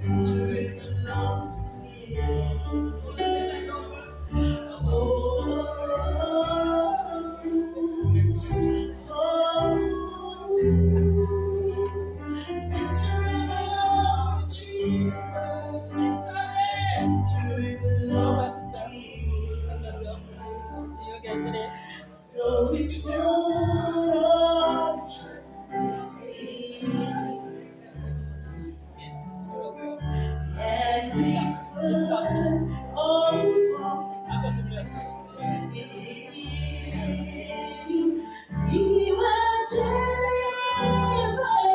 Victory belongs to so if you don't trust and we he will deliver you.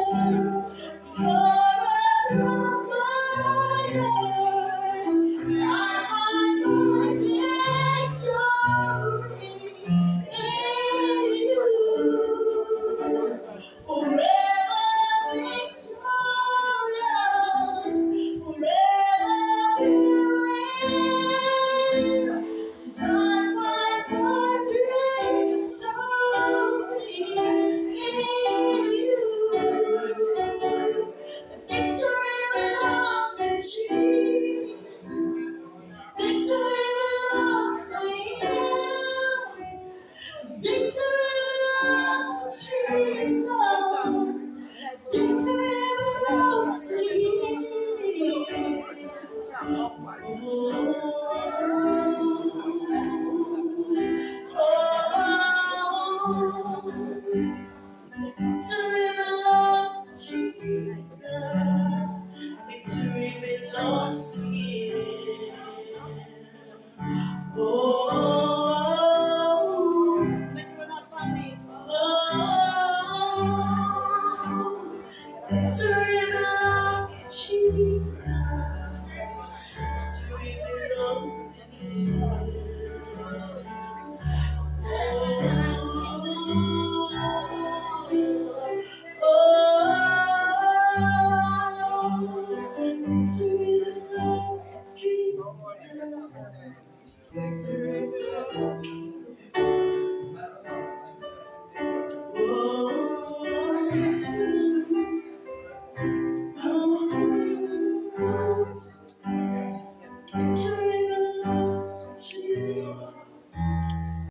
Victory belongs to Jesus. Victory belongs to you. Victory belongs to Jesus. Victory belongs to you. Victory belongs to Jesus. Victory belongs to Him. Oh, victory belongs to Jesus. Victory belongs to Him. Victory belongs to Jesus. Victory belongs to